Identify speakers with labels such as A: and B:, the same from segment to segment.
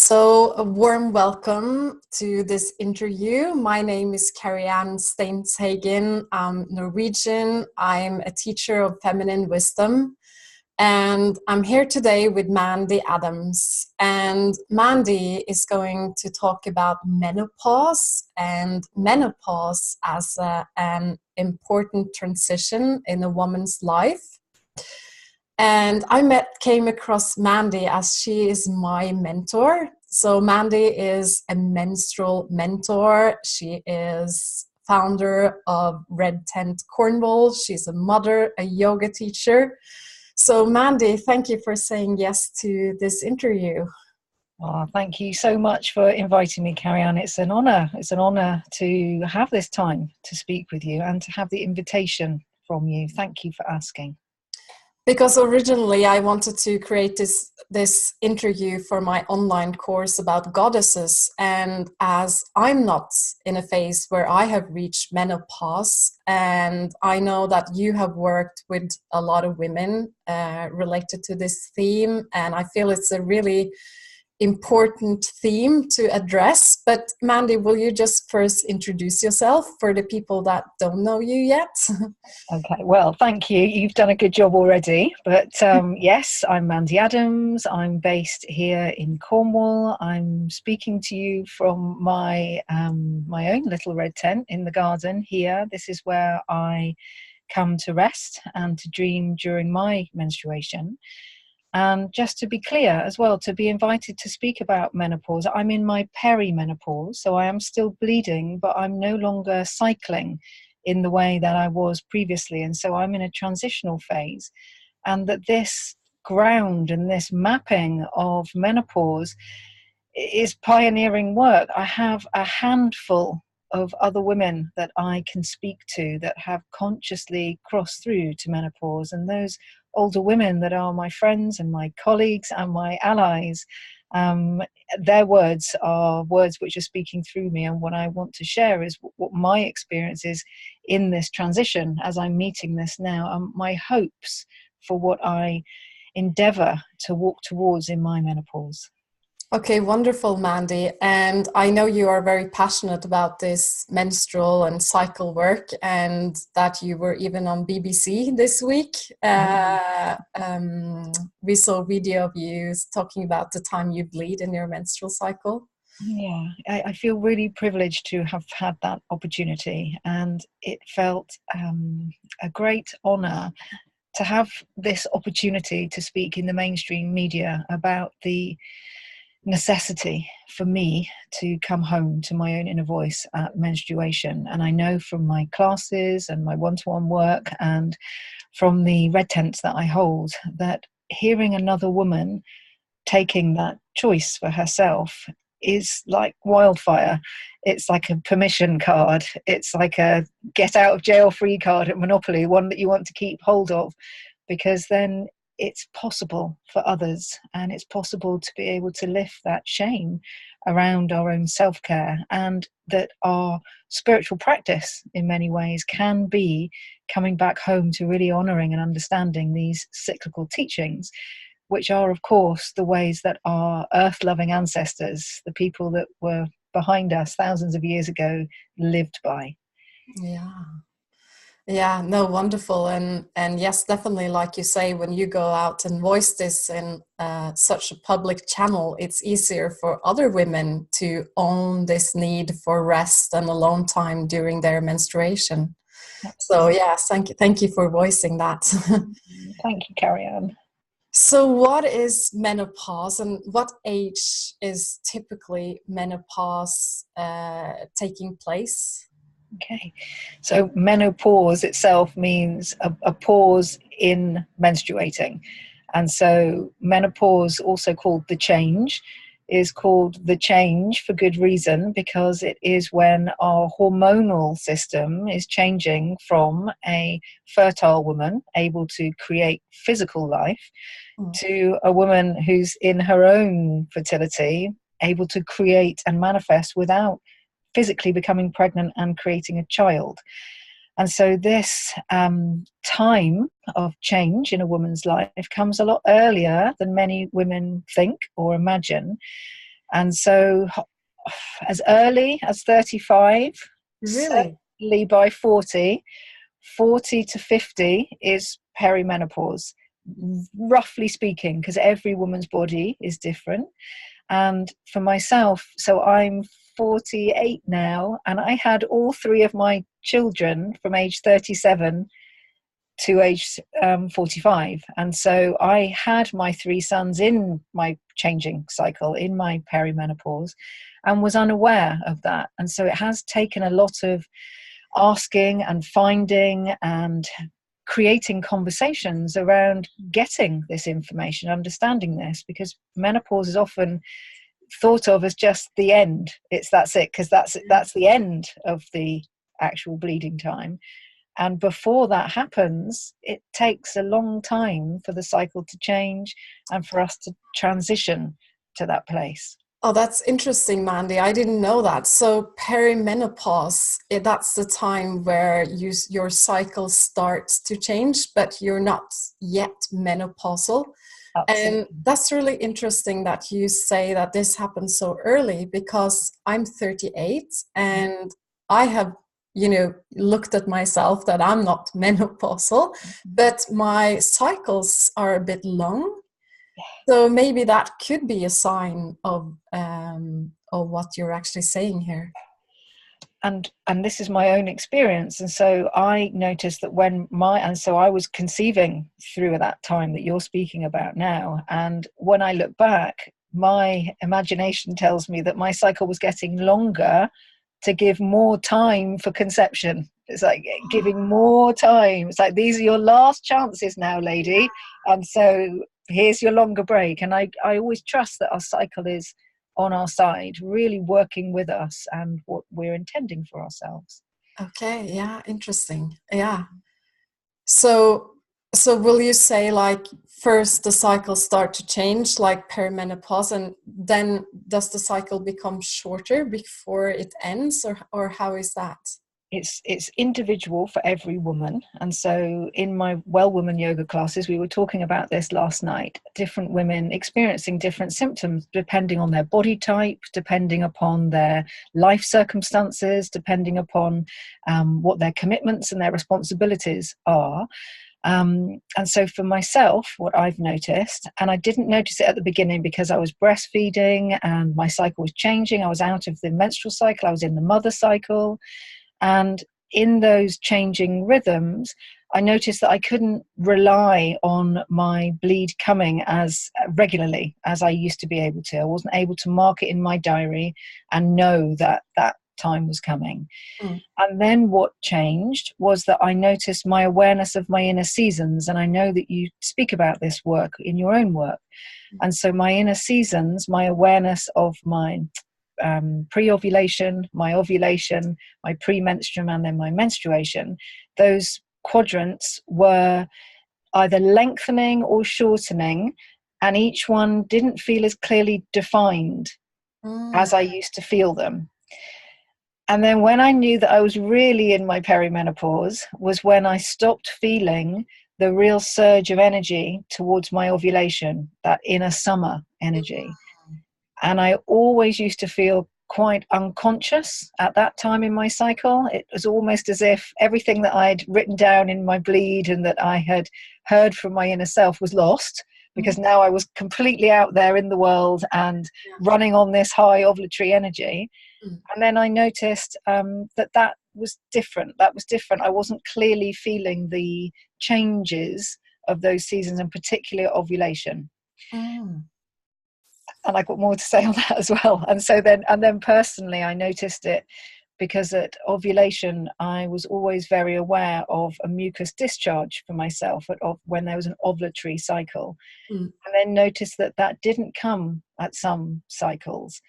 A: So, a warm welcome to this interview. My name is Karianne Stenshagen. I'm Norwegian. I'm a teacher of feminine wisdom. And I'm here today with Mandy Adams. And Mandy is going to talk about menopause and menopause as an important transition in a woman's life. And came across Mandy as she is my mentor. So Mandy is a menstrual mentor. She is founder of Red Tent Cornwall. She's a mother, a yoga teacher. So Mandy, thank you for saying yes to this interview.
B: Oh, thank you so much for inviting me, Karianne. It's an honour. It's an honour to have this time to speak with you and to have the invitation from you. Thank you for asking.
A: Because originally I wanted to create this interview for my online course about goddesses, and as I'm not in a phase where I have reached menopause, and I know that you have worked with a lot of women related to this theme, and I feel it's a really important theme to address. But Mandy, will you just first introduce yourself for the people that don't know you yet?
B: Okay, well, thank you. You've done a good job already. But yes, I'm Mandy Adams. I'm based here in Cornwall. I'm speaking to you from my my own little red tent in the garden here. This is where I come to rest and to dream during my menstruation. And just to be clear as well, to be invited to speak about menopause, I'm in my perimenopause, so I am still bleeding, but I'm no longer cycling in the way that I was previously. And so I'm in a transitional phase. And that this ground and this mapping of menopause is pioneering work. I have a handful of other women that I can speak to that have consciously crossed through to menopause, and those older women that are my friends and my colleagues and my allies, their words are words which are speaking through me. And what I want to share is what my experience is in this transition as I'm meeting this now, and my hopes for what I endeavour to walk towards in my menopause.
A: Okay, wonderful, Mandy. And I know you are very passionate about this menstrual and cycle work, and that you were even on BBC this week. We saw a video of you talking about the time you bleed in your menstrual cycle.
B: Yeah, I feel really privileged to have had that opportunity, and it felt a great honour to have this opportunity to speak in the mainstream media about the necessity for me to come home to my own inner voice at menstruation. And I know from my classes and my one-to-one work and from the red tents that I hold that hearing another woman taking that choice for herself is like wildfire. It's like a permission card. It's like a get out of jail free card at Monopoly, one that you want to keep hold of, because then it's possible for others, and it's possible to be able to lift that shame around our own self-care, and that our spiritual practice in many ways can be coming back home to really honouring and understanding these cyclical teachings, which are, of course, the ways that our earth-loving ancestors, the people that were behind us thousands of years ago, lived by.
A: Yeah, no, wonderful. And yes, definitely, like you say, when you go out and voice this in such a public channel, it's easier for other women to own this need for rest and alone time during their menstruation. So yes, thank you for voicing that.
B: Thank you, Karianne.
A: So what is menopause, and what age is typically menopause taking place?
B: Okay, so menopause itself means a pause in menstruating. And so menopause, also called the change, is called the change for good reason, because it is when our hormonal system is changing from a fertile woman able to create physical life to a woman who's in her own fertility able to create and manifest without physically becoming pregnant and creating a child. And so this time of change in a woman's life comes a lot earlier than many women think or imagine. And so as early as 35,
A: Really?
B: certainly by 40 to 50 is perimenopause, roughly speaking, because every woman's body is different. And for myself, so I'm 48 now, and I had all three of my children from age 37 to age 45. And so I had my three sons in my changing cycle, in my perimenopause, and was unaware of that. And so it has taken a lot of asking and finding and creating conversations around getting this information, understanding this, because menopause is often thought of as just the end. That's it, because that's the end of the actual bleeding time. And before that happens, it takes a long time for the cycle to change and for us to transition to that place.
A: Oh, that's interesting, Mandy. I didn't know that. So perimenopause, that's the time where your cycle starts to change, but you're not yet menopausal.
B: Absolutely.
A: And that's really interesting that you say that this happens so early, because I'm 38 and I have, looked at myself that I'm not menopausal, but my cycles are a bit long. So maybe that could be a sign of what you're actually saying here.
B: And this is my own experience. And so I noticed that so I was conceiving through that time that you're speaking about now. And when I look back, my imagination tells me that my cycle was getting longer to give more time for conception. It's like giving more time. It's like, these are your last chances now, lady. And so here's your longer break. And I always trust that our cycle is on our side, really working with us and what we're intending for ourselves.
A: Okay, yeah, interesting. Yeah. So will you say, like, first the cycles start to change, like perimenopause, and then does the cycle become shorter before it ends, or how is that?
B: It's individual for every woman. And so in my Well Woman yoga classes, we were talking about this last night, different women experiencing different symptoms depending on their body type, depending upon their life circumstances, depending upon what their commitments and their responsibilities are. And so for myself, what I've noticed, and I didn't notice it at the beginning because I was breastfeeding and my cycle was changing. I was out of the menstrual cycle, I was in the mother cycle. And in those changing rhythms, I noticed that I couldn't rely on my bleed coming as regularly as I used to be able to. I wasn't able to mark it in my diary and know that that time was coming.
A: Mm.
B: And then what changed was that I noticed my awareness of my inner seasons. And I know that you speak about this work in your own work. And so my inner seasons, my awareness of my pre-ovulation, my ovulation, my premenstruum, and then my menstruation, those quadrants were either lengthening or shortening, and each one didn't feel as clearly defined as I used to feel them. And then when I knew that I was really in my perimenopause was when I stopped feeling the real surge of energy towards my ovulation, that inner summer energy. And I always used to feel quite unconscious at that time in my cycle. It was almost as if everything that I'd written down in my bleed and that I had heard from my inner self was lost, because now I was completely out there in the world and running on this high ovulatory energy. And then I noticed that was different. That was different. I wasn't clearly feeling the changes of those seasons, and particularly ovulation. And I got more to say on that as well. And then personally, I noticed it because at ovulation, I was always very aware of a mucus discharge for myself when there was an ovulatory cycle. And then noticed that didn't come at some cycles.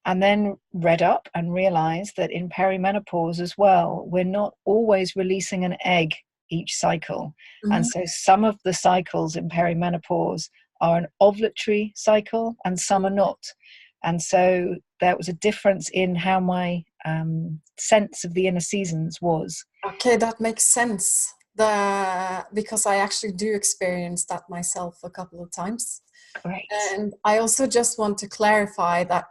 B: And then read up and realized that in perimenopause as well, we're not always releasing an egg each cycle. And so some of the cycles in perimenopause are an ovulatory cycle and some are not. And so there was a difference in how my sense of the inner seasons was.
A: Okay, that makes sense. Because I actually do experience that myself a couple of times.
B: Great.
A: And I also just want to clarify that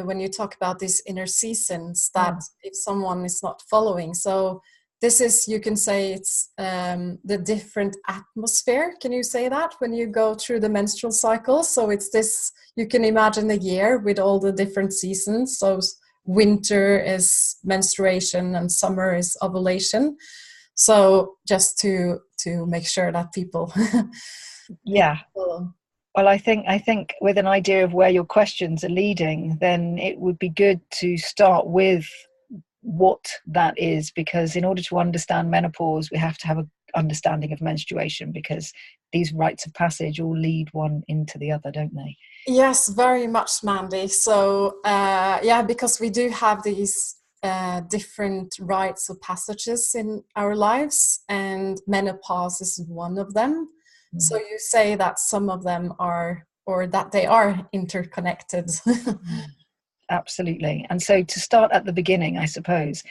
A: when you talk about these inner seasons, that if someone is not following, so this is, you can say it's the different atmosphere. Can you say that when you go through the menstrual cycle? So it's this, you can imagine the year with all the different seasons. So winter is menstruation and summer is ovulation. So just to make sure that people,
B: Yeah.
A: people.
B: Well, I think with an idea of where your questions are leading, then it would be good to start with what that is, because in order to understand menopause, we have to have an understanding of menstruation, because these rites of passage all lead one into the other, don't they?
A: Yes, very much, Mandy. So, yeah, because we do have these different rites of passages in our lives, and menopause is one of them. So you say that some of them are, or that they are interconnected.
B: Absolutely. And so to start at the beginning, I suppose,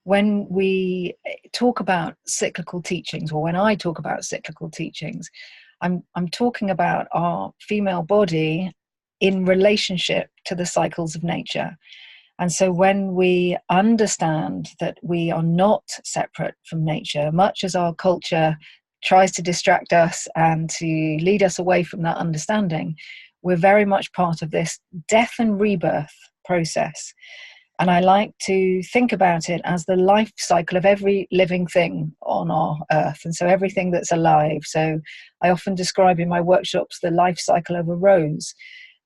B: when we talk about cyclical teachings, or when I talk about cyclical teachings, I'm talking about our female body in relationship to the cycles of nature. And so when we understand that we are not separate from nature, much as our culture tries to distract us and to lead us away from that understanding, we're very much part of this death and rebirth process. And I like to think about it as the life cycle of every living thing on our earth. And so everything that's alive. So I often describe in my workshops the life cycle of a rose.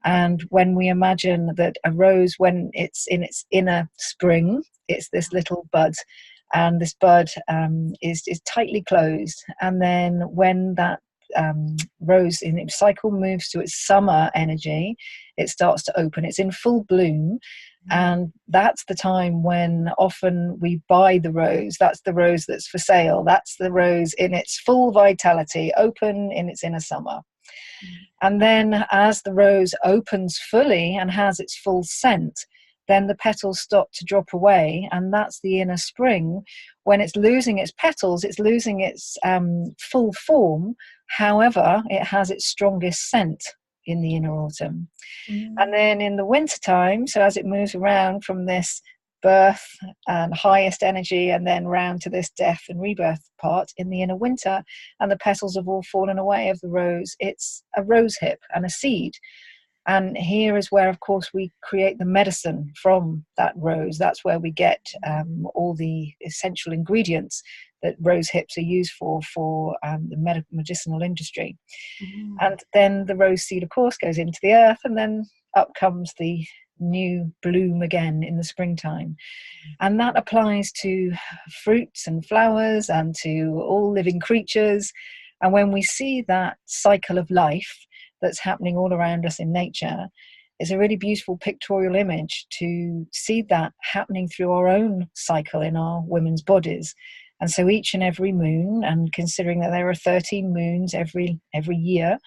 B: And when we imagine that a rose, when it's in its inner spring, it's this little bud. And this bud is tightly closed. And then when that rose in its cycle moves to its summer energy, it starts to open. It's in full bloom. And that's the time when often we buy the rose. That's the rose that's for sale. That's the rose in its full vitality, open in its inner summer. And then as the rose opens fully and has its full scent, then the petals stop to drop away. And that's the inner spring. When it's losing its petals, it's losing its full form. However, it has its strongest scent in the inner autumn. And then in the winter time, so as it moves around from this birth and highest energy and then round to this death and rebirth part in the inner winter, and the petals have all fallen away of the rose, it's a rose hip and a seed. And here is where, of course, we create the medicine from that rose. That's where we get all the essential ingredients that rose hips are used for the medicinal industry. And then the rose seed, of course, goes into the earth, and then up comes the new bloom again in the springtime. And that applies to fruits and flowers and to all living creatures. And when we see that cycle of life that's happening all around us in nature, it's a really beautiful pictorial image to see that happening through our own cycle in our women's bodies. And so each and every moon, and considering that there are 13 moons every year,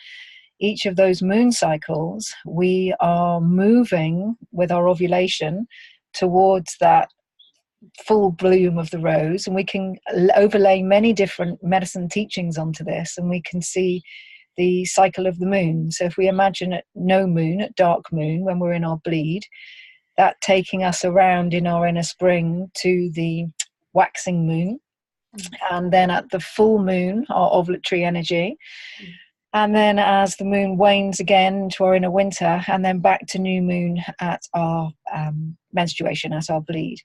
B: each of those moon cycles, we are moving with our ovulation towards that full bloom of the rose. And we can overlay many different medicine teachings onto this, and we can see the cycle of the moon. So if we imagine at no moon, at dark moon, when we're in our bleed, that taking us around in our inner spring to the waxing moon, and then at the full moon, our ovulatory energy. And then as the moon wanes again to our inner winter, and then back to new moon at our menstruation, at our bleed.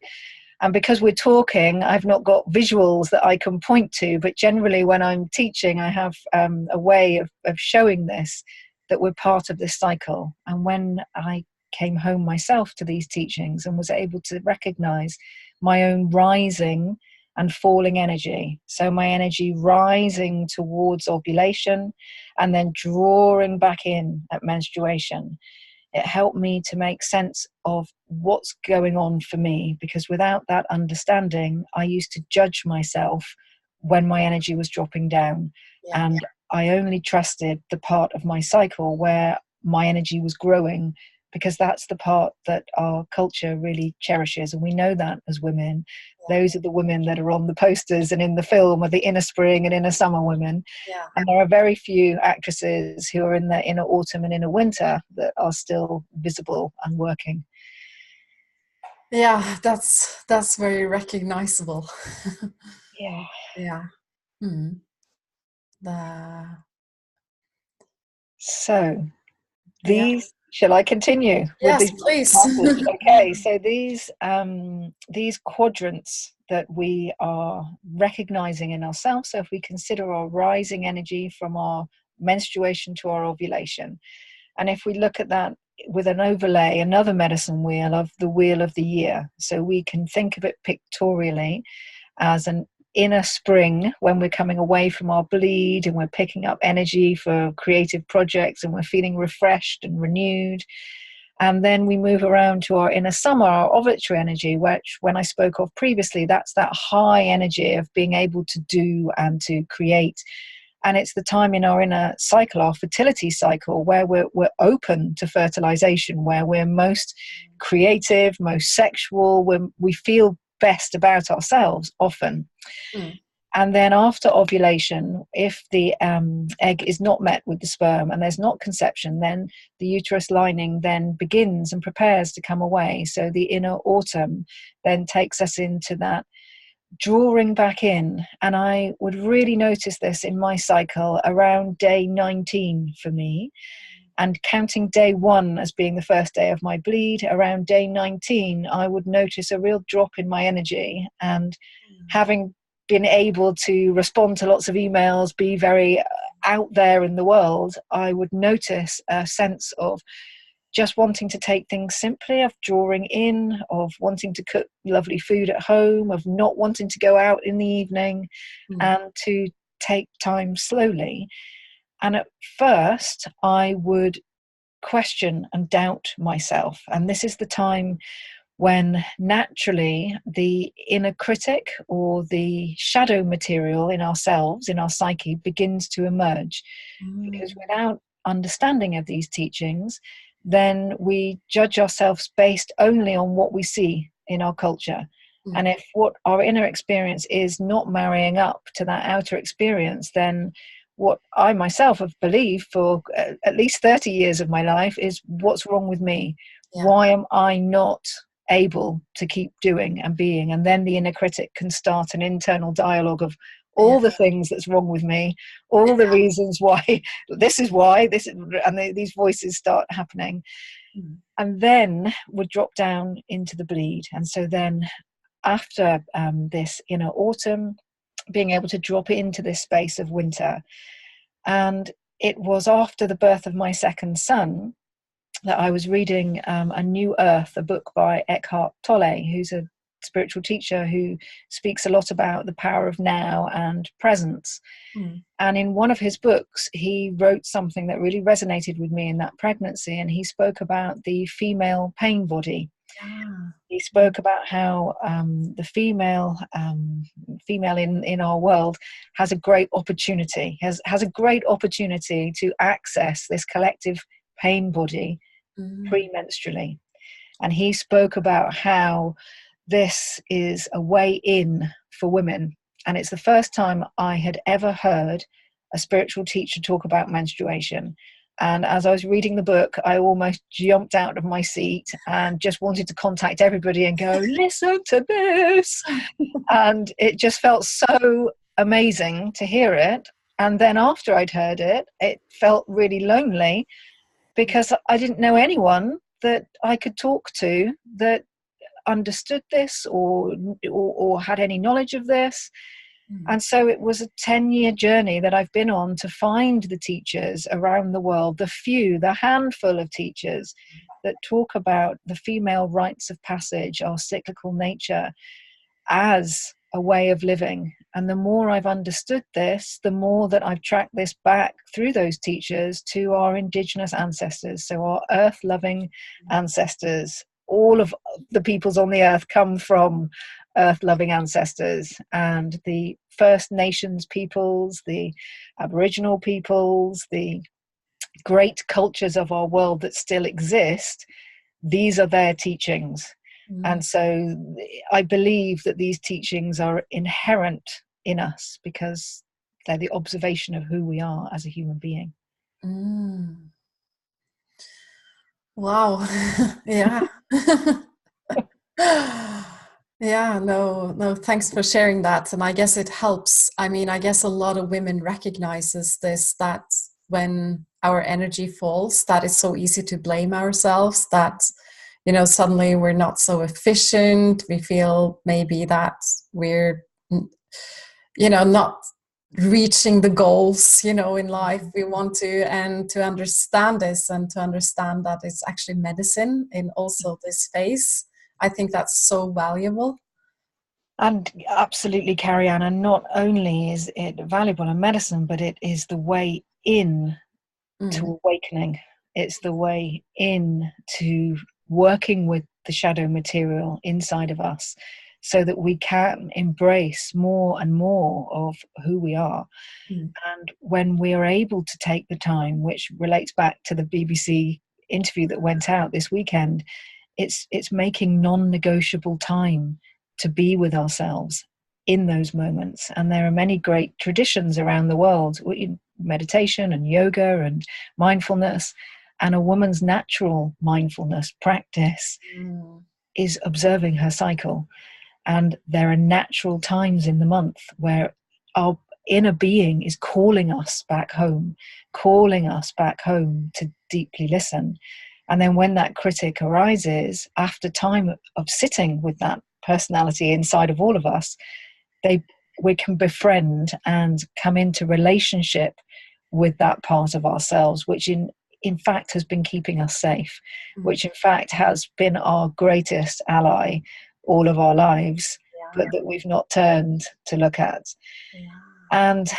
B: And because we're talking, I've not got visuals that I can point to, but generally when I'm teaching, I have a way of showing this, that we're part of this cycle. And when I came home myself to these teachings and was able to recognize my own rising and falling energy, so my energy rising towards ovulation and then drawing back in at menstruation, it helped me to make sense of what's going on for me, because without that understanding, I used to judge myself when my energy was dropping down. Yeah. And I only trusted the part of my cycle where my energy was growing because that's the part that our culture really cherishes. And we know that as women, those are the women that are on the posters and in the film are the inner spring and inner summer women.
A: Yeah.
B: And there are very few actresses who are in the inner autumn and inner winter that are still visible and working.
A: Yeah, that's very recognizable.
B: Yeah.
A: Yeah. The
B: So
A: yeah.
B: shall I continue with
A: Yes,
B: this
A: please.
B: passage? Okay, so these quadrants that we are recognizing in ourselves, so if we consider our rising energy from our menstruation to our ovulation, and if we look at that with an overlay, another medicine wheel of the wheel of the year, so we can think of it pictorially as an inner spring when we're coming away from our bleed and we're picking up energy for creative projects and we're feeling refreshed and renewed. And then we move around to our inner summer, our ovulatory energy, which, when I spoke of previously, that's that high energy of being able to do and to create. And it's the time in our inner cycle, our fertility cycle, where we're open to fertilization, where we're most creative, most sexual, when we feel best about ourselves often. And then after ovulation, if the egg is not met with the sperm and there's not conception, then the uterus lining then begins and prepares to come away. So the inner autumn then takes us into that drawing back in. And I would really notice this in my cycle around day 19 for me. And counting day 1 as being the first day of my bleed, around day 19, I would notice a real drop in my energy. And having been able to respond to lots of emails, be very out there in the world, I would notice a sense of just wanting to take things simply, of drawing in, of wanting to cook lovely food at home, of not wanting to go out in the evening, and to take time slowly. And at first, I would question and doubt myself. And this is the time when naturally the inner critic or the shadow material in ourselves, in our psyche, begins to emerge. Because without understanding of these teachings, then we judge ourselves based only on what we see in our culture. And if what our inner experience is not marrying up to that outer experience, then what I myself have believed for at least 30 years of my life is, what's wrong with me?
A: Yeah.
B: Why am I not able to keep doing and being? And then the inner critic can start an internal dialogue of all the things that's wrong with me, all the reasons why, and these voices start happening. And then would drop down into the bleed. And so then after this inner autumn, being able to drop into this space of winter. And it was after the birth of my second son that I was reading A New Earth, a book by Eckhart Tolle, who's a spiritual teacher who speaks a lot about the power of now and presence. And in one of his books, he wrote something that really resonated with me in that pregnancy. And he spoke about the female pain body. He spoke about how the female in our world has a great opportunity, has a great opportunity to access this collective pain body premenstrually. And he spoke about how this is a way in for women. And it's the first time I had ever heard a spiritual teacher talk about menstruation. And as I was reading the book, I almost jumped out of my seat and just wanted to contact everybody and go, listen to this. And it just felt so amazing to hear it. And then after I'd heard it, it felt really lonely, because I didn't know anyone that I could talk to that understood this or had any knowledge of this. And so it was a 10-year journey that I've been on to find the teachers around the world, the handful of teachers that talk about the female rites of passage, our cyclical nature, as a way of living. And the more I've understood this, the more that I've tracked this back through those teachers to our indigenous ancestors, so our earth-loving ancestors. All of the peoples on the earth come from earth-loving ancestors, and the First Nations peoples, the Aboriginal peoples, the great cultures of our world that still exist, these are their teachings. And so I believe that these teachings are inherent in us because they're the observation of who we are as a human being.
A: Wow. Yeah. Yeah, no, thanks for sharing that. And I guess it helps. I mean, I guess a lot of women recognizes this, that when our energy falls, that it's so easy to blame ourselves, that, you know, suddenly we're not so efficient. We feel maybe that we're, you know, not reaching the goals, you know, in life we want to, and to understand this and to understand that it's actually medicine in also this phase. I think that's so valuable.
B: And absolutely, Karianne, and not only is it valuable in medicine, but it is the way in to awakening. It's the way in to working with the shadow material inside of us so that we can embrace more and more of who we are. And when we are able to take the time, which relates back to the BBC interview that went out this weekend, it's making non-negotiable time to be with ourselves in those moments. And there are many great traditions around the world, meditation and yoga and mindfulness, and a woman's natural mindfulness practice is observing her cycle. And there are natural times in the month where our inner being is calling us back home to deeply listen. And then when that critic arises, after time of sitting with that personality inside of all of us, we can befriend and come into relationship with that part of ourselves, which in fact has been keeping us safe, which in fact has been our greatest ally all of our lives, but that we've not turned to look at. And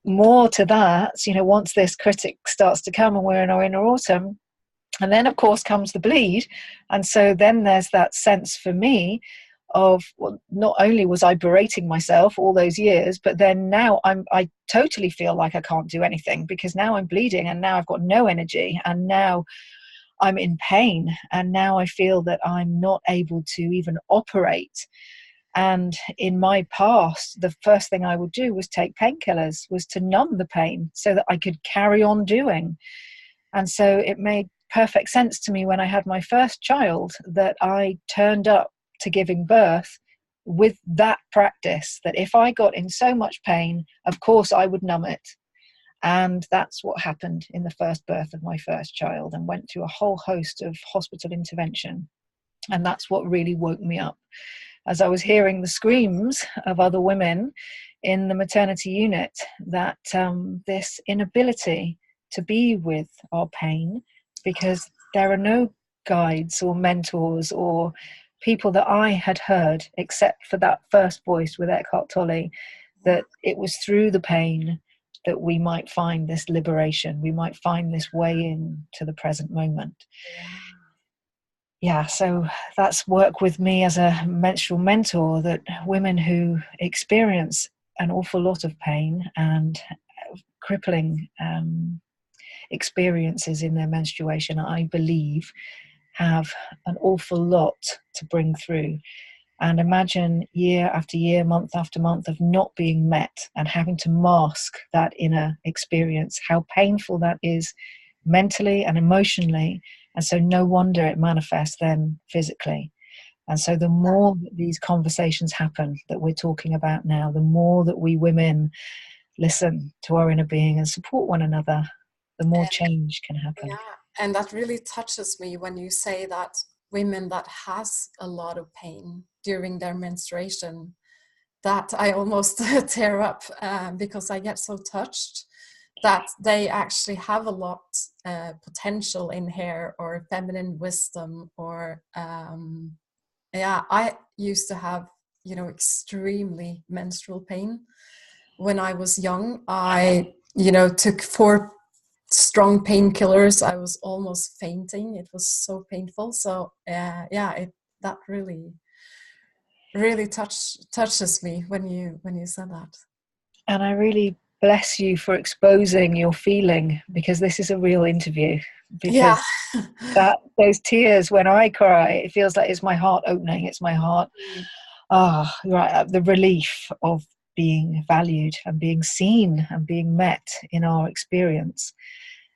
B: more to that, you know, once this critic starts to come and we're in our inner autumn, and then of course comes the bleed. And so then there's that sense for me of, well, not only was I berating myself all those years, but then now I totally feel like I can't do anything because now I'm bleeding and now I've got no energy and now I'm in pain and now I feel that I'm not able to even operate. And in my past, the first thing I would do was take painkillers, was to numb the pain so that I could carry on doing. And so it made perfect sense to me when I had my first child that I turned up to giving birth with that practice, that if I got in so much pain, of course I would numb it. And that's what happened in the first birth of my first child, and went through a whole host of hospital intervention. And that's what really woke me up. As I was hearing the screams of other women in the maternity unit, that this inability to be with our pain, because there are no guides or mentors or people that I had heard, except for that first voice with Eckhart Tolle, that it was through the pain that we might find this liberation, we might find this way in to the present moment. Yeah, so that's work with me as a menstrual mentor, that women who experience an awful lot of pain and crippling experiences in their menstruation, I believe, have an awful lot to bring through. And imagine year after year, month after month of not being met and having to mask that inner experience, how painful that is mentally and emotionally. And so no wonder it manifests then physically. And so the more that these conversations happen that we're talking about now, the more that we women listen to our inner being and support one another, the more change can happen.
A: Yeah, and that really touches me when you say that women that has a lot of pain during their menstruation, that I almost tear up because I get so touched that they actually have a lot potential in here, or feminine wisdom, or I used to have, you know, extremely menstrual pain when I was young. I, you know, took 4 strong painkillers. I was almost fainting. It was so painful. So that really touches me when you said that.
B: And I really bless you for exposing your feeling, because this is a real interview.
A: Yeah.
B: Because those tears when I cry, it feels like it's my heart opening. It's my heart. Right, the relief of being valued and being seen and being met in our experience.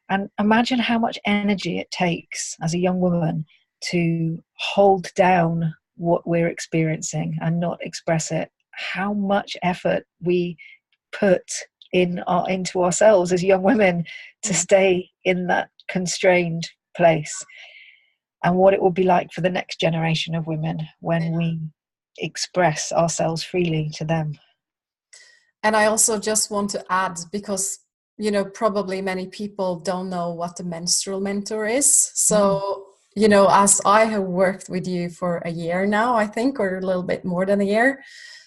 B: And imagine how much energy it takes as a young woman to hold down what we're experiencing and not express it. How much effort we put into ourselves as young women to stay in that constrained place, and what it will be like for the next generation of women when we express ourselves freely to them.
A: And I also just want to add, because probably many people don't know what the menstrual mentor is. So as I have worked with you for a year now, I think, or a little bit more than a year,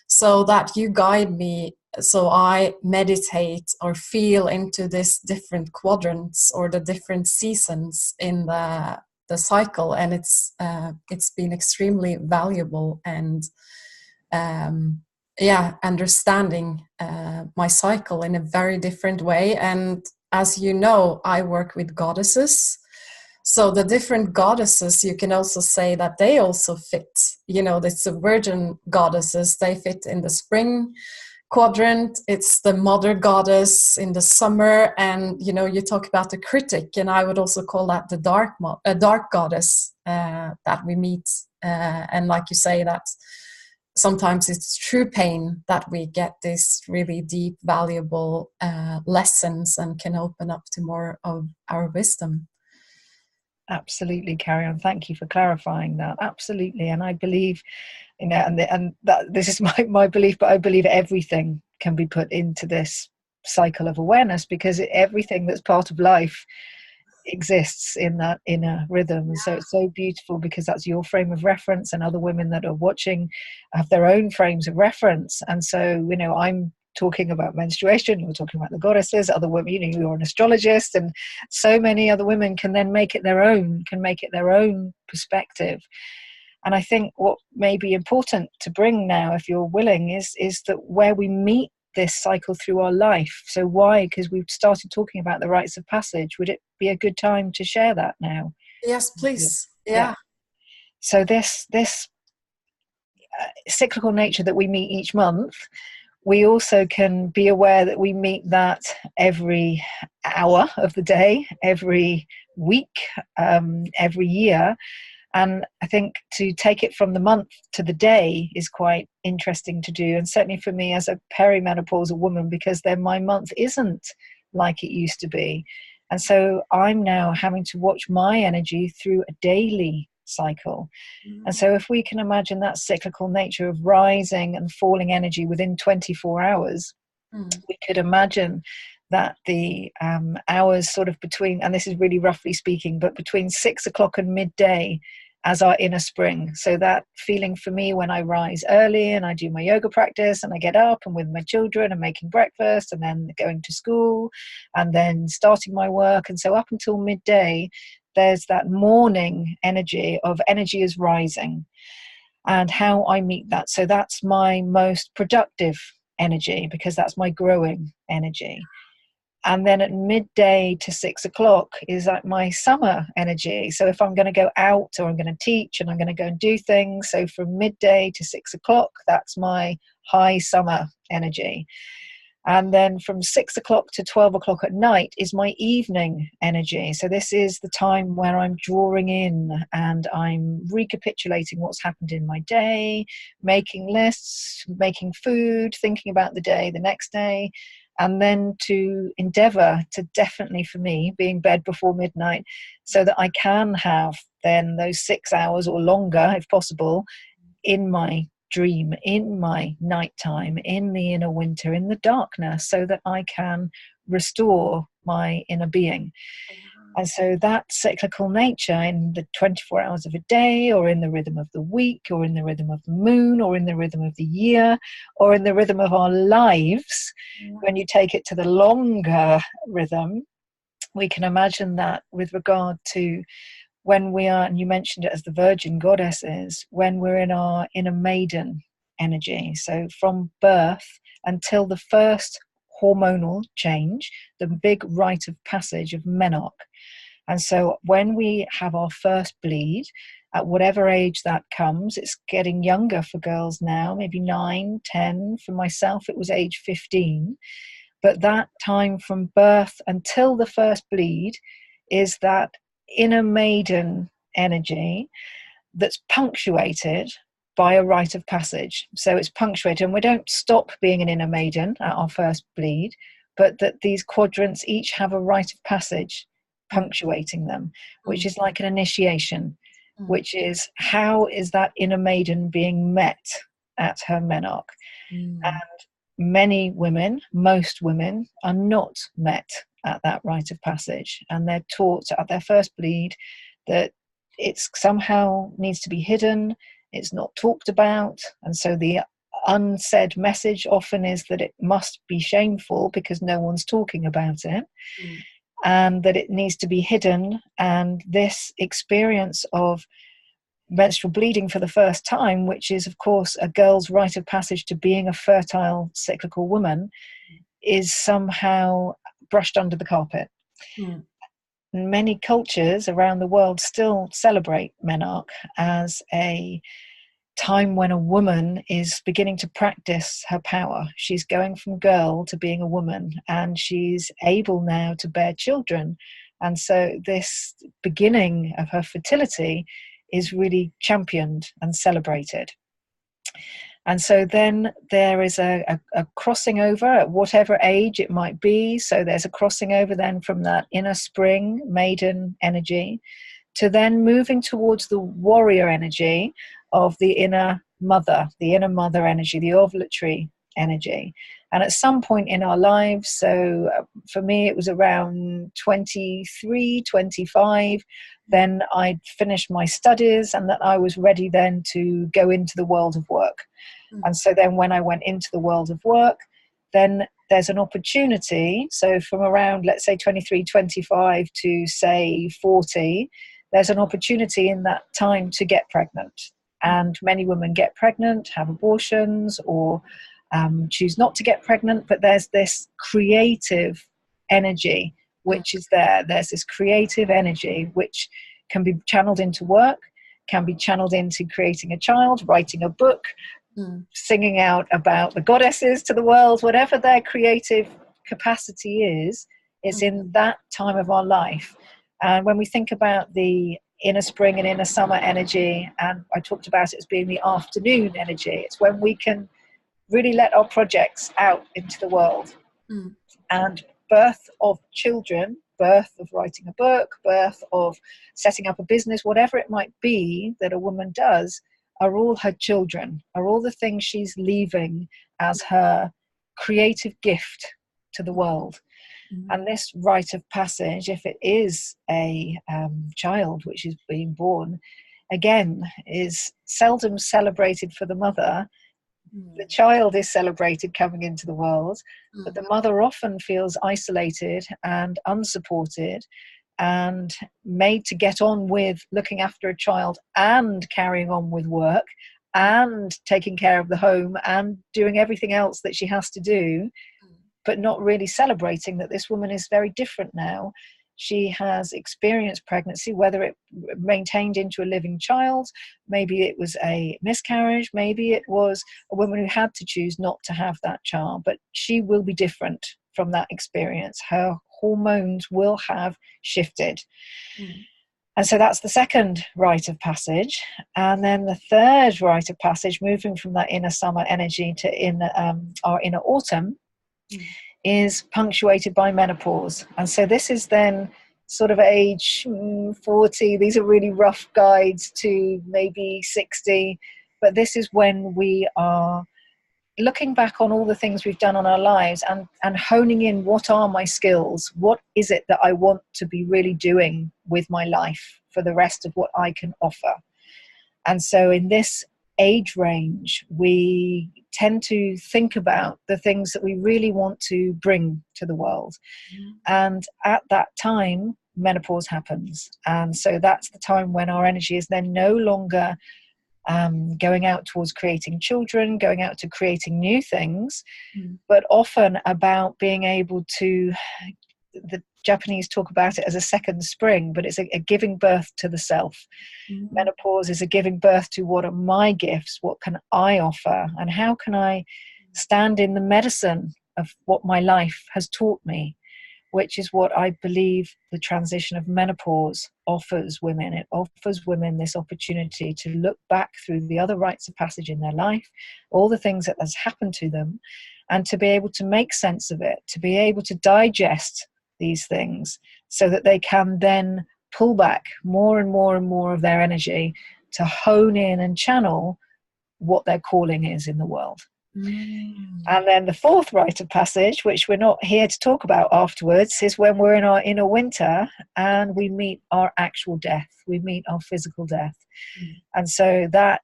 A: so that you guide me, so I meditate or feel into this different quadrants or the different seasons in the cycle, and it's been extremely valuable. And understanding my cycle in a very different way. And as you know, I work with goddesses. So the different goddesses, you can also say that they also fit. It's the virgin goddesses, they fit in the spring quadrant. It's the mother goddess in the summer. And, you talk about the critic, and I would also call that the dark goddess that we meet. And like you say, that sometimes it's through pain that we get these really deep, valuable lessons and can open up to more of our wisdom.
B: Absolutely, Karianne. Thank you for clarifying that. Absolutely. And I believe, and that this is my belief, but I believe everything can be put into this cycle of awareness, because everything that's part of life exists in that inner rhythm. And so it's so beautiful, because that's your frame of reference, and other women that are watching have their own frames of reference. And so, I'm talking about menstruation, you're talking about the goddesses, other women, you're an astrologist, and so many other women can then make it their own perspective. And I think what may be important to bring now, if you're willing, is that where we meet this cycle through our life. So why? Because we've started talking about the rites of passage. Would it be a good time to share that now?
A: Yes, please. Yeah.
B: So this cyclical nature that we meet each month, we also can be aware that we meet that every hour of the day, every week, every year. And I think to take it from the month to the day is quite interesting to do. And certainly for me as a perimenopausal woman, because then my month isn't like it used to be. And so I'm now having to watch my energy through a daily cycle. And so if we can imagine that cyclical nature of rising and falling energy within 24 hours, we could imagine that the hours sort of between, and this is really roughly speaking, but between 6 o'clock and midday as our inner spring. So that feeling for me when I rise early and I do my yoga practice and I get up and with my children and making breakfast and then going to school and then starting my work. And so up until midday, there's that morning energy is rising, and how I meet that. So that's my most productive energy, because that's my growing energy. And then at midday to 6 o'clock is like my summer energy. So if I'm going to go out or I'm going to teach and I'm going to go and do things, so from midday to 6 o'clock, that's my high summer energy. And then from 6 o'clock to 12 o'clock at night is my evening energy. So this is the time where I'm drawing in and I'm recapitulating what's happened in my day, making lists, making food, thinking about the day, the next day, and then to endeavor to, definitely for me, be in bed before midnight so that I can have then those 6 hours or longer, if possible, in my dream, in my nighttime, in the inner winter, in the darkness, so that I can restore my inner being. And so that cyclical nature in the 24 hours of a day, or in the rhythm of the week, or in the rhythm of the moon, or in the rhythm of the year, or in the rhythm of our lives, when you take it to the longer rhythm, we can imagine that with regard to when we are, and you mentioned it as the virgin goddesses, when we're in our inner maiden energy. So from birth until the first hormonal change, the big rite of passage of menarche. And so when we have our first bleed, at whatever age that comes, it's getting younger for girls now, maybe 9, 10. For myself, it was age 15. But that time from birth until the first bleed is that inner maiden energy that's punctuated by a rite of passage. So it's punctuated, and we don't stop being an inner maiden at our first bleed, but that these quadrants each have a rite of passage punctuating them, which is like an initiation, which is how is that inner maiden being met at her menarche. And many women, most women, are not met at that rite of passage, and they're taught at their first bleed that it's somehow needs to be hidden, it's not talked about, and so the unsaid message often is that it must be shameful because no one's talking about it, and that it needs to be hidden. And this experience of menstrual bleeding for the first time, which is of course a girl's rite of passage to being a fertile cyclical woman, is somehow brushed under the carpet. Many cultures around the world still celebrate menarche as a time when a woman is beginning to practice her power. She's going from girl to being a woman, and she's able now to bear children. And so this beginning of her fertility is really championed and celebrated. And so then there is a crossing over at whatever age it might be. So there's a crossing over then from that inner spring, maiden energy, to then moving towards the warrior energy of the inner mother energy, the ovulatory energy. And at some point in our lives, so for me it was around 23, 25, then I'd finished my studies and that I was ready then to go into the world of work. And so then when I went into the world of work, then there's an opportunity. So from around, let's say 23, 25 to say 40, there's an opportunity in that time to get pregnant. And many women get pregnant, have abortions, or choose not to get pregnant. But there's this creative energy which is there. There's this creative energy which can be channeled into work, can be channeled into creating a child, writing a book, singing out about the goddesses to the world, whatever their creative capacity is in that time of our life. And when we think about the inner spring and inner summer energy, and I talked about it as being the afternoon energy, it's when we can really let our projects out into the world. And birth of children, birth of writing a book, birth of setting up a business, whatever it might be that a woman does, are all her children, are all the things she's leaving as her creative gift to the world. And this rite of passage, if it is a child which is being born, again, is seldom celebrated for the mother. The child is celebrated coming into the world, but the mother often feels isolated and unsupported and made to get on with looking after a child and carrying on with work and taking care of the home and doing everything else that she has to do, but not really celebrating that this woman is very different now. She has experienced pregnancy, whether it maintained into a living child, maybe it was a miscarriage, maybe it was a woman who had to choose not to have that child, but she will be different from that experience. Her hormones will have shifted. And so that's the second rite of passage. And then the third rite of passage, moving from that inner summer energy to our inner autumn, is punctuated by menopause. And so this is then sort of age 40. These are really rough guides to maybe 60. But this is when we are looking back on all the things we've done on our lives and honing in, what are my skills? What is it that I want to be really doing with my life for the rest of what I can offer? And so in this age range, we tend to think about the things that we really want to bring to the world. And at that time, menopause happens. And so that's the time when our energy is then no longer going out towards creating children, going out to creating new things,
A: Mm.
B: but often about being able to, the Japanese talk about it as a second spring, but it's a giving birth to the self.
A: Mm.
B: Menopause is a giving birth to what are my gifts, what can I offer, and how can I stand in the medicine of what my life has taught me, which is what I believe the transition of menopause offers women. It offers women this opportunity to look back through the other rites of passage in their life, all the things that has happened to them, and to be able to make sense of it, to be able to digest these things so that they can then pull back more and more and more of their energy to hone in and channel what their calling is in the world.
A: Mm.
B: And then the fourth rite of passage, which we're not here to talk about afterwards, is when we're in our inner winter and we meet our actual death. We meet our physical death.
A: Mm.
B: And so that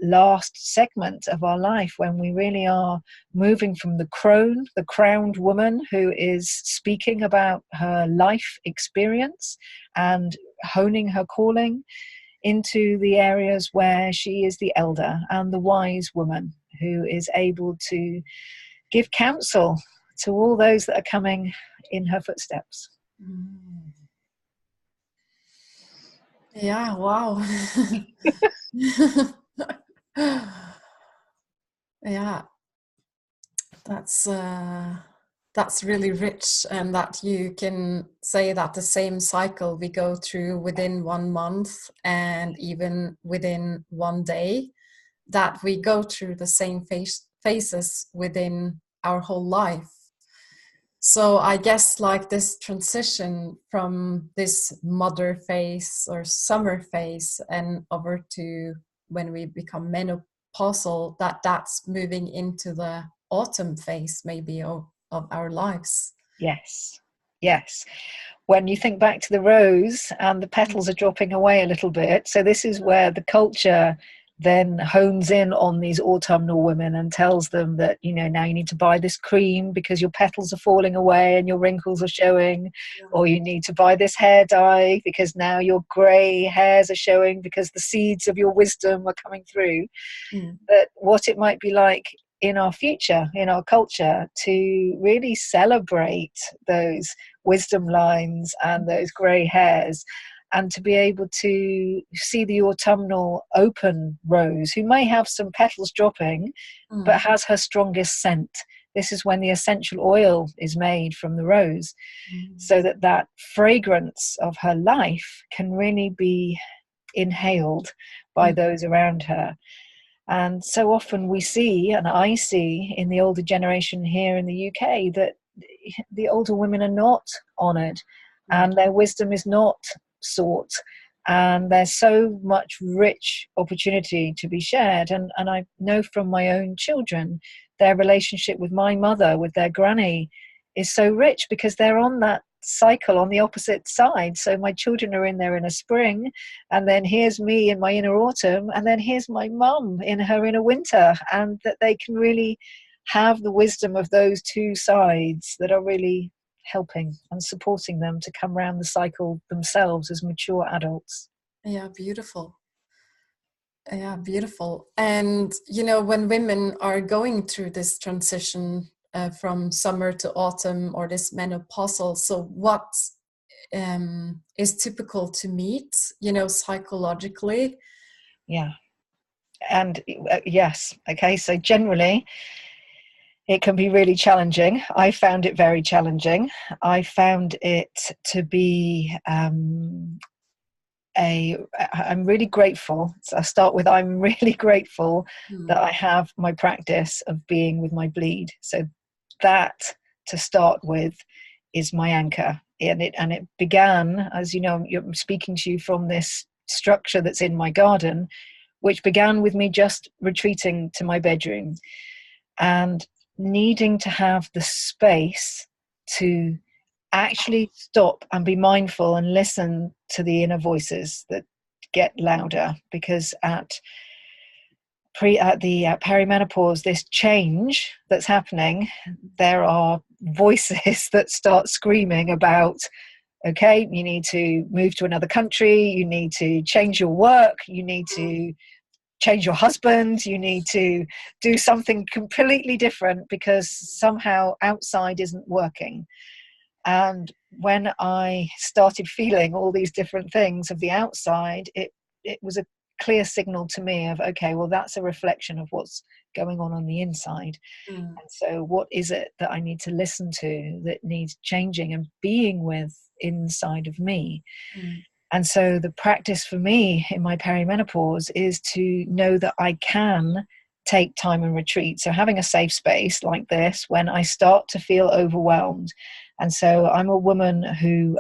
B: last segment of our life, when we really are moving from the crowned woman who is speaking about her life experience and honing her calling, into the areas where she is the elder and the wise woman who is able to give counsel to all those that are coming in her footsteps.
A: Mm. Yeah, wow. Yeah, that's really rich, and that you can say that the same cycle we go through within 1 month and even within one day, that we go through the same phases within our whole life. So I guess like this transition from this mother phase or summer phase and over to when we become menopausal, that's moving into the autumn phase maybe of our lives.
B: Yes, yes. When you think back to the rose and the petals are dropping away a little bit, so this is where the culture then hones in on these autumnal women and tells them that, you know, now you need to buy this cream because your petals are falling away and your wrinkles are showing, or you need to buy this hair dye because now your grey hairs are showing because the seeds of your wisdom are coming through.
A: Mm.
B: But what it might be like in our future, in our culture, to really celebrate those wisdom lines and those grey hairs, and to be able to see the autumnal open rose, who may have some petals dropping, but has her strongest scent. This is when the essential oil is made from the rose, so that that fragrance of her life can really be inhaled by those around her. And so often we see, and I see in the older generation here in the UK, that the older women are not honoured and their wisdom is not sought. And there's so much rich opportunity to be shared. And I know from my own children, their relationship with my mother, with their granny, is so rich because they're on that cycle on the opposite side. So my children are in their inner spring, and then here's me in my inner autumn, and then here's my mum in her inner winter, and that they can really have the wisdom of those two sides that are really helping and supporting them to come around the cycle themselves as mature adults.
A: Yeah, beautiful. Yeah, beautiful. And, you know, when women are going through this transition from summer to autumn or this menopausal, so what is typical to meet, you know, psychologically?
B: Yeah. And yes, okay, so generally it can be really challenging. I found it very challenging. I found it to be I'm really grateful. So I start with I'm really grateful that I have my practice of being with my bleed. So that, to start with, is my anchor. And it began, as you know, I'm speaking to you from this structure that's in my garden, which began with me just retreating to my bedroom and needing to have the space to actually stop and be mindful and listen to the inner voices that get louder. Because at the perimenopause, this change that's happening, there are voices that start screaming about, okay, you need to move to another country, you need to change your work, you need to change your husband, you need to do something completely different because somehow outside isn't working. And when I started feeling all these different things of the outside, it was a clear signal to me of, okay, well, that's a reflection of what's going on the inside.
A: Mm.
B: And so what is it that I need to listen to that needs changing and being with inside of me?
A: Mm.
B: And so the practice for me in my perimenopause is to know that I can take time and retreat. So having a safe space like this when I start to feel overwhelmed. And so I'm a woman who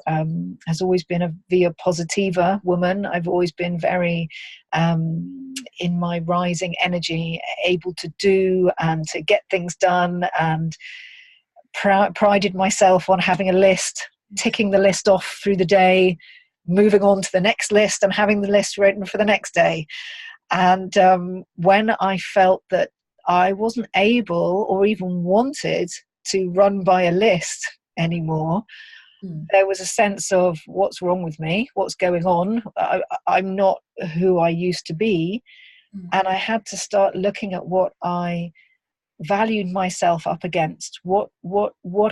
B: has always been a via positiva woman. I've always been very in my rising energy, able to do and to get things done, and prided myself on having a list, ticking the list off through the day, moving on to the next list and having the list written for the next day. And when I felt that I wasn't able or even wanted to run by a list anymore, there was a sense of what's wrong with me, what's going on. I'm not who I used to be. And I had to start looking at what I valued myself up against. What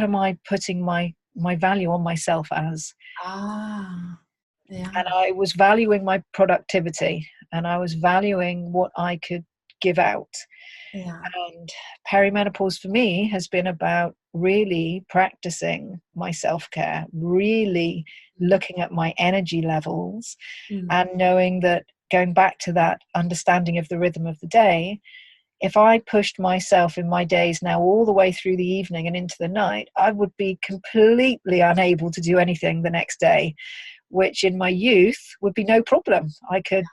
B: am I putting my value on myself as?
A: Yeah.
B: And I was valuing my productivity, and I was valuing what I could give out.
A: Yeah.
B: And perimenopause for me has been about really practicing my self-care, really looking at my energy levels, and knowing that, going back to that understanding of the rhythm of the day, if I pushed myself in my days now all the way through the evening and into the night, I would be completely unable to do anything the next day, which in my youth would be no problem. I could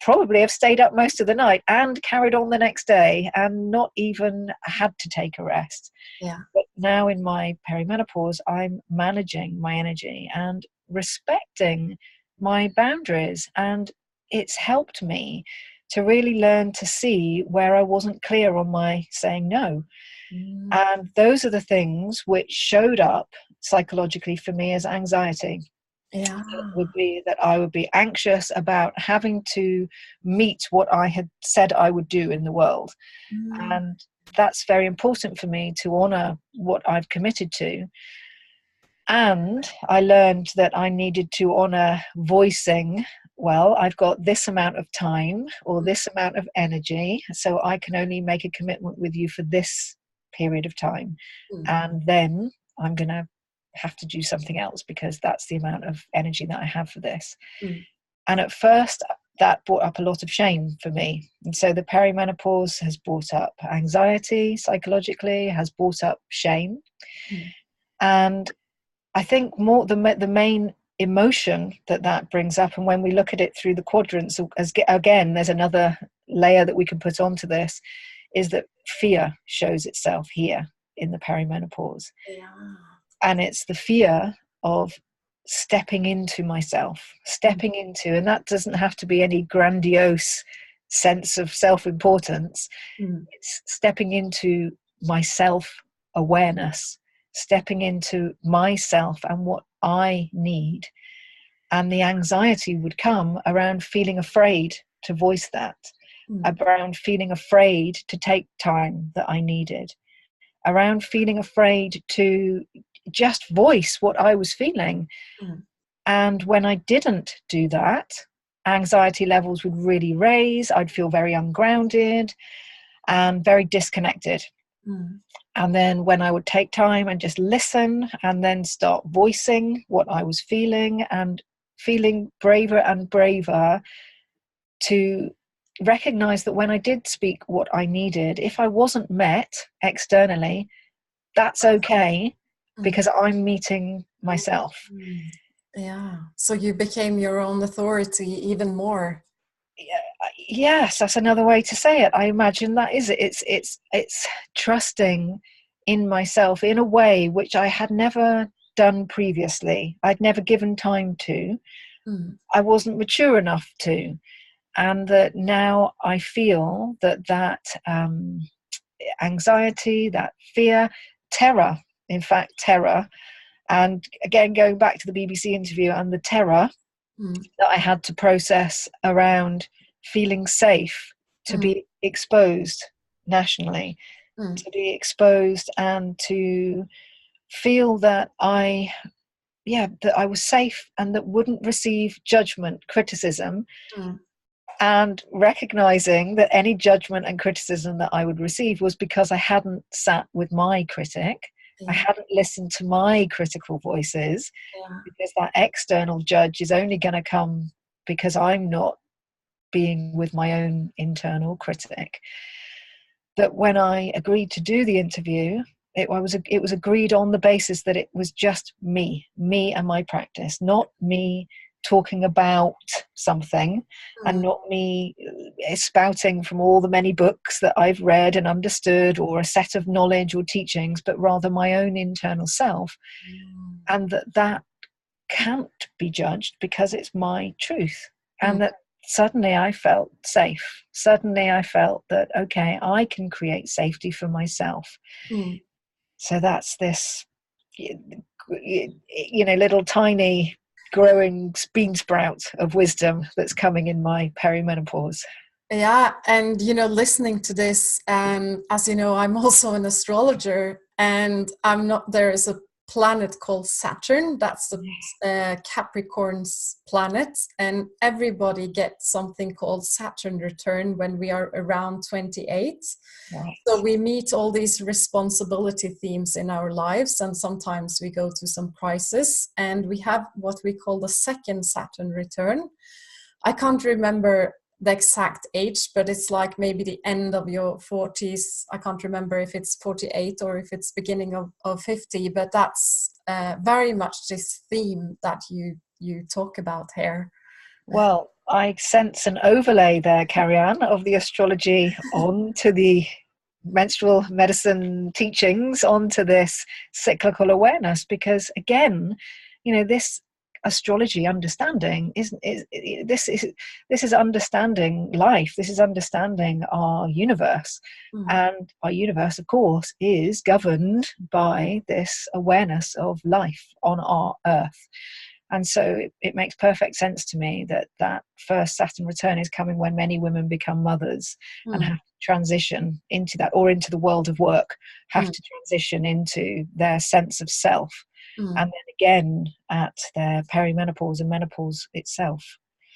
B: probably have stayed up most of the night and carried on the next day and not even had to take a rest.
A: Yeah.
B: But now in my perimenopause, I'm managing my energy and respecting my boundaries. And it's helped me to really learn to see where I wasn't clear on my saying no. And those are the things which showed up psychologically for me as anxiety.
A: Yeah.
B: It would be that I would be anxious about having to meet what I had said I would do in the world. And that's very important for me, to honor what I've committed to. And I learned that I needed to honor voicing, well, I've got this amount of time or this amount of energy, so I can only make a commitment with you for this period of time. And then I'm going to have to do something else because that's the amount of energy that I have for this. And at first, that brought up a lot of shame for me. And so the perimenopause has brought up anxiety psychologically, has brought up shame. And I think more the main emotion that brings up, and when we look at it through the quadrants, as again, there's another layer that we can put onto this, is that fear shows itself here in the perimenopause. And it's the fear of stepping into myself, and that doesn't have to be any grandiose sense of self-importance. It's stepping into my self-awareness, stepping into myself and what I need. And the anxiety would come around feeling afraid to voice that, around feeling afraid to take time that I needed, around feeling afraid to just voice what I was feeling. And when I didn't do that, anxiety levels would really raise. I'd feel very ungrounded and very disconnected. And then when I would take time and just listen and then start voicing what I was feeling, and feeling braver and braver to recognize that when I did speak what I needed, if I wasn't met externally, that's okay, because I'm meeting myself.
A: Yeah. So you became your own authority even more.
B: Yes, that's another way to say it. I imagine that is it. It's trusting in myself in a way which I had never done previously. I'd never given time to. I wasn't mature enough to. And that now I feel that anxiety, that fear, terror, and again, going back to the BBC interview and the terror that I had to process around feeling safe to be exposed nationally, to be exposed and to feel that that I was safe and that wouldn't receive judgment, criticism, and recognizing that any judgment and criticism that I would receive was because I hadn't sat with my critic. I hadn't listened to my critical voices, because that external judge is only going to come because I'm not being with my own internal critic. That when I agreed to do the interview, it was agreed on the basis that it was just me and my practice, not me talking about something, and not me spouting from all the many books that I've read and understood, or a set of knowledge or teachings, but rather my own internal self. And that can't be judged because it's my truth. And that suddenly I felt safe. Suddenly I felt that, okay, I can create safety for myself. So that's this, little tiny growing bean sprout of wisdom that's coming in my perimenopause.
A: Yeah, and listening to this, as you know, I'm also an astrologer, and there is a planet called Saturn. That's the Capricorn's planet, and everybody gets something called Saturn return when we are around 28.
B: Right.
A: So we meet all these responsibility themes in our lives, and sometimes we go to some crisis, and we have what we call the second Saturn return. I can't remember the exact age, but it's like maybe the end of your 40s. I can't remember if it's 48 or if it's beginning of 50, but that's very much this theme that you talk about here.
B: Well, I sense an overlay there, Karianne, of the astrology onto the menstrual medicine teachings, onto this cyclical awareness, because again, this astrology understanding this is understanding life. This is understanding our universe. And our universe, of course, is governed by this awareness of life on our earth. And so it makes perfect sense to me that first Saturn return is coming when many women become mothers and have to transition into that, or into the world of work, have to transition into their sense of self. And then again at their perimenopause and menopause itself.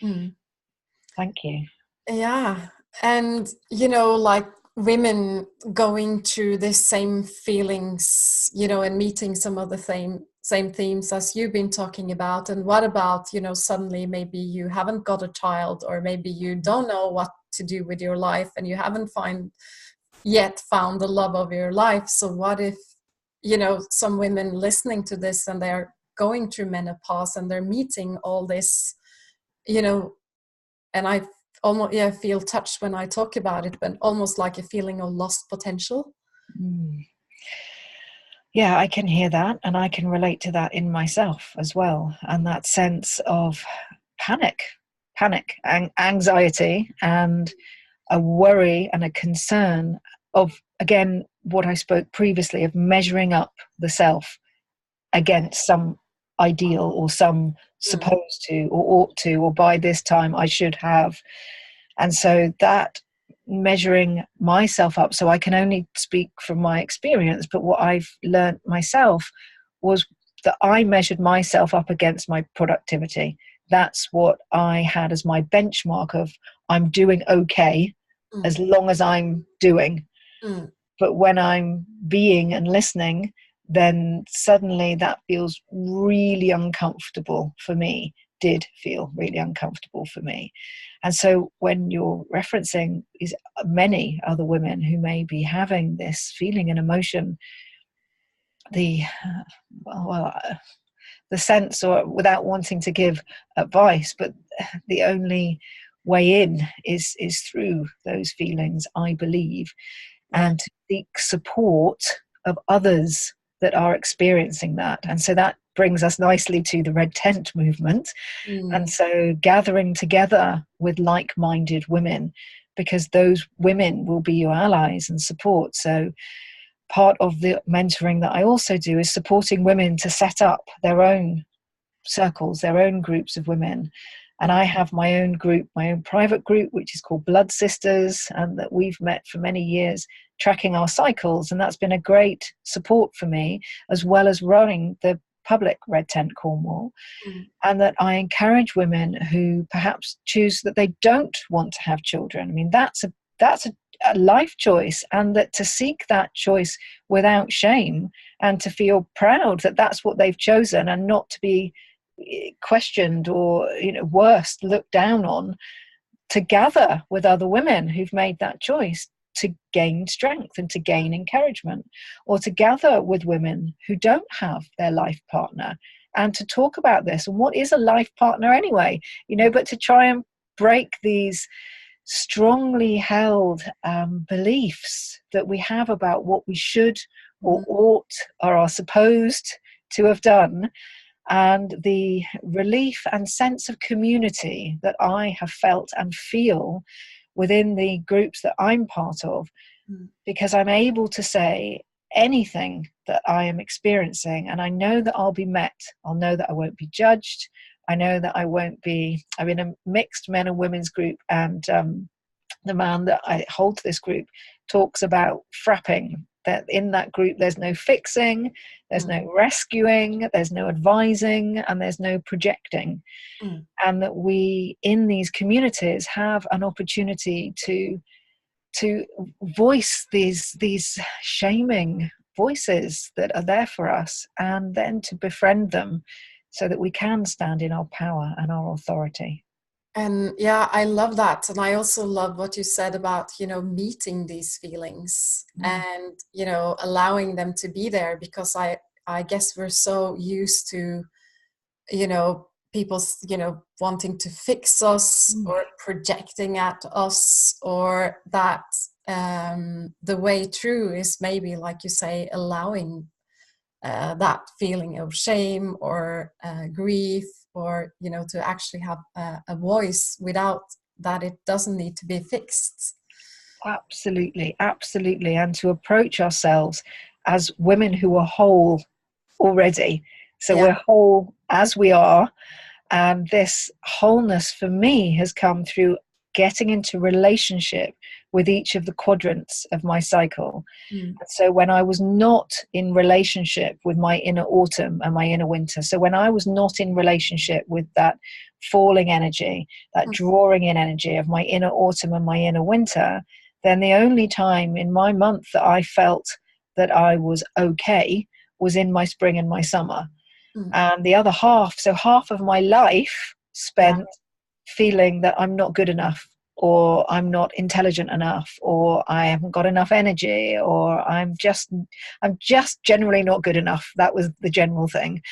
B: Thank you.
A: Yeah. And, like women going through the same feelings, and meeting some of the same themes as you've been talking about. And what about, suddenly maybe you haven't got a child, or maybe you don't know what to do with your life, and you haven't yet found the love of your life. So what if, some women listening to this, and they're going through menopause, and they're meeting all this, and I almost feel touched when I talk about it, but almost like a feeling of lost potential.
B: Yeah, I can hear that, and I can relate to that in myself as well. And that sense of panic, and anxiety, and a worry and a concern of, again, what I spoke previously, of measuring up the self against some ideal, or some supposed to, or ought to, or by this time I should have. And so that measuring myself up, so I can only speak from my experience, but what I've learned myself was that I measured myself up against my productivity. That's what I had as my benchmark of, I'm doing okay as long as I'm doing. But when I'm being and listening, then suddenly that feels really uncomfortable for me, did feel really uncomfortable for me. And so when you're referencing is many other women who may be having this feeling and emotion, the sense, or without wanting to give advice, but the only way in is through those feelings, I believe, and to seek support of others that are experiencing that. And so that brings us nicely to the Red Tent movement. And so gathering together with like-minded women, because those women will be your allies and support. So part of the mentoring that I also do is supporting women to set up their own circles, their own groups of women, And I have my own group, my own private group, which is called Blood Sisters, and that we've met for many years tracking our cycles. And that's been a great support for me, as well as running the public Red Tent Cornwall. And that I encourage women who perhaps choose that they don't want to have children. I mean, that's a life choice, and that to seek that choice without shame and to feel proud that that's what they've chosen, and not to be questioned or, worse, looked down on, to gather with other women who've made that choice to gain strength and to gain encouragement, or to gather with women who don't have their life partner and to talk about this and what is a life partner anyway, but to try and break these strongly held beliefs that we have about what we should or ought or are supposed to have done. And the relief and sense of community that I have felt and feel within the groups that I'm part of, because I'm able to say anything that I am experiencing, and I know that I'll be met. I'll know that I won't be judged. I know that I won't be. I'm in a mixed men and women's group, and the man that I hold to this group talks about frapping. That in that group there's no fixing, there's no rescuing, there's no advising, and there's no projecting. And that we in these communities have an opportunity to voice these shaming voices that are there for us, and then to befriend them so that we can stand in our power and our authority.
A: And yeah, I love that. And I also love what you said about, meeting these feelings and, allowing them to be there, because I guess we're so used to, people, wanting to fix us or projecting at us, or that the way through is maybe, like you say, allowing that feeling of shame or grief, or to actually have a voice without that it doesn't need to be fixed.
B: Absolutely, and to approach ourselves as women who are whole already. So we're whole as we are, and this wholeness for me has come through getting into relationship with each of the quadrants of my cycle. So when I was not in relationship with my inner autumn and my inner winter, so when I was not in relationship with that falling energy, that drawing in energy of my inner autumn and my inner winter, then the only time in my month that I felt that I was okay was in my spring and my summer. And the other half, so half of my life spent feeling that I'm not good enough, or I'm not intelligent enough, or I haven't got enough energy, or I'm just generally not good enough. That was the general thing.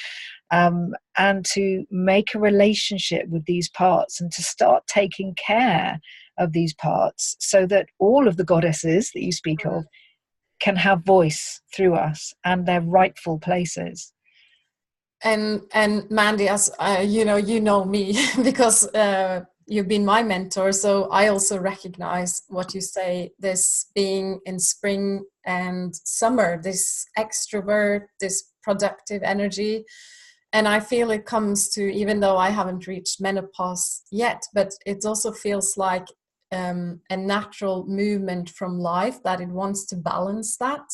B: And to make a relationship with these parts and to start taking care of these parts, so that all of the goddesses that you speak of can have voice through us and their rightful places.
A: And Mandy, as you know me because you've been my mentor, so I also recognize what you say, this being in spring and summer, this extrovert, this productive energy. And I feel it comes to, even though I haven't reached menopause yet, but it also feels like a natural movement from life, that it wants to balance that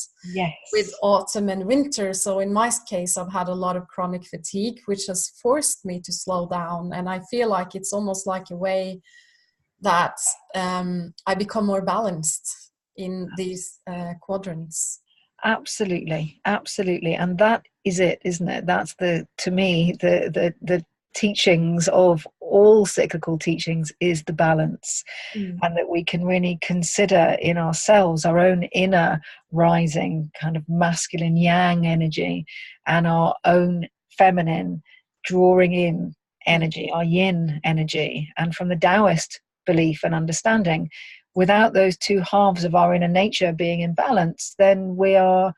A: with autumn and winter. So in my case, I've had a lot of chronic fatigue, which has forced me to slow down. And I feel like it's almost like a way that I become more balanced in these quadrants.
B: Absolutely. And that is it, isn't it? That's to me, the teachings of all cyclical teachings is the balance. And that we can really consider in ourselves our own inner rising kind of masculine yang energy, and our own feminine drawing in energy, our yin energy. And from the Taoist belief and understanding, without those two halves of our inner nature being in balance, then we are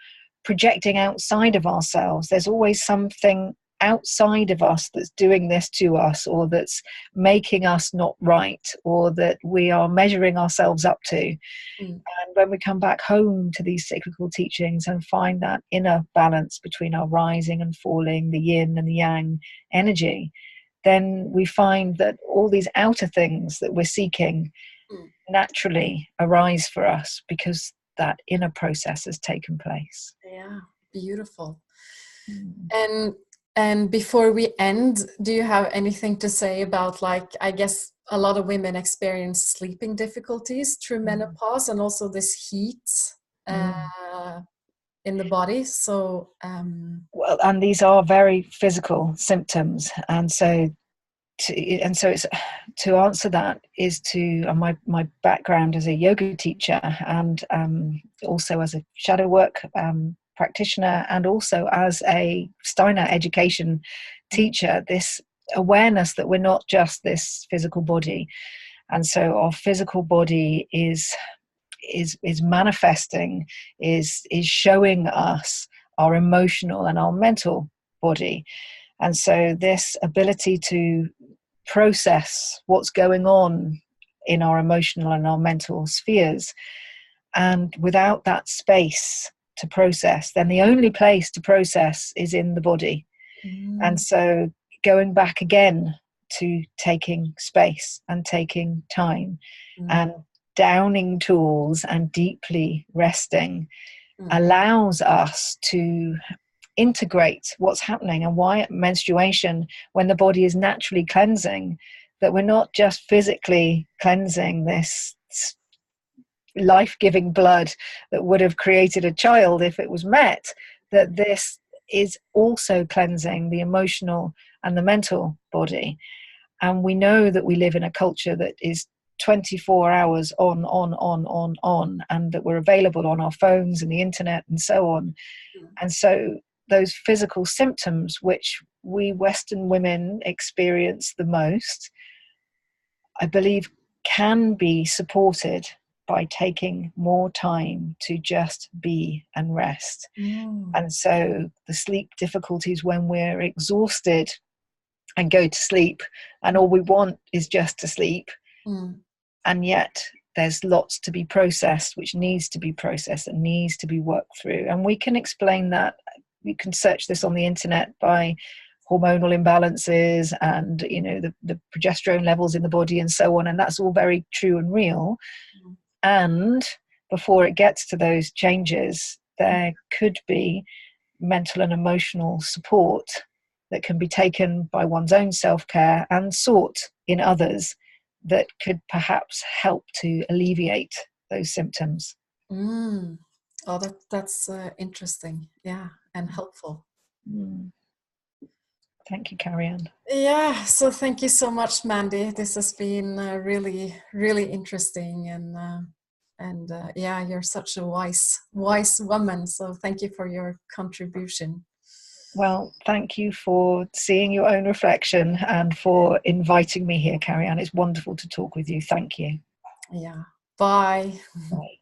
B: projecting outside of ourselves. There's always something outside of us that's doing this to us, or that's making us not right, or that we are measuring ourselves up to. And when we come back home to these cyclical teachings and find that inner balance between our rising and falling, the yin and the yang energy, then we find that all these outer things that we're seeking naturally arise for us because that inner process has taken place.
A: Yeah, beautiful. And before we end, do you have anything to say about, like, I guess a lot of women experience sleeping difficulties through menopause, and also this heat in the body. So
B: well, and these are very physical symptoms, and so it's to answer that is to my background as a yoga teacher, and also as a shadow work practitioner, and also as a Steiner education teacher, this awareness that we're not just this physical body, and so our physical body is manifesting, is showing us our emotional and our mental body. And so this ability to process what's going on in our emotional and our mental spheres, and without that space to process, then the only place to process is in the body. And so going back again to taking space and taking time and downing tools and deeply resting allows us to integrate what's happening, and why at menstruation, when the body is naturally cleansing, that we're not just physically cleansing this life-giving blood that would have created a child if it was met, that this is also cleansing the emotional and the mental body. And we know that we live in a culture that is 24 hours on, and that we're available on our phones and the internet and so on. And so those physical symptoms, which we Western women experience the most, I believe can be supported by taking more time to just be and rest. And so the sleep difficulties when we're exhausted and go to sleep, and all we want is just to sleep, and yet there's lots to be processed, which needs to be processed and needs to be worked through. And we can explain that. You can search this on the internet by hormonal imbalances and, you know, the progesterone levels in the body and so on, and that's all very true and real. And before it gets to those changes, there could be mental and emotional support that can be taken by one's own self-care and sought in others that could perhaps help to alleviate those symptoms.
A: Oh, that's interesting. Yeah, and helpful.
B: Thank you, Karianne.
A: Yeah, so thank you so much, Mandy. This has been really, really interesting, and yeah, you're such a wise woman. So thank you for your contribution.
B: Well, thank you for seeing your own reflection and for inviting me here, Karianne. It's wonderful to talk with you. Thank you.
A: Yeah. Bye.
B: Bye.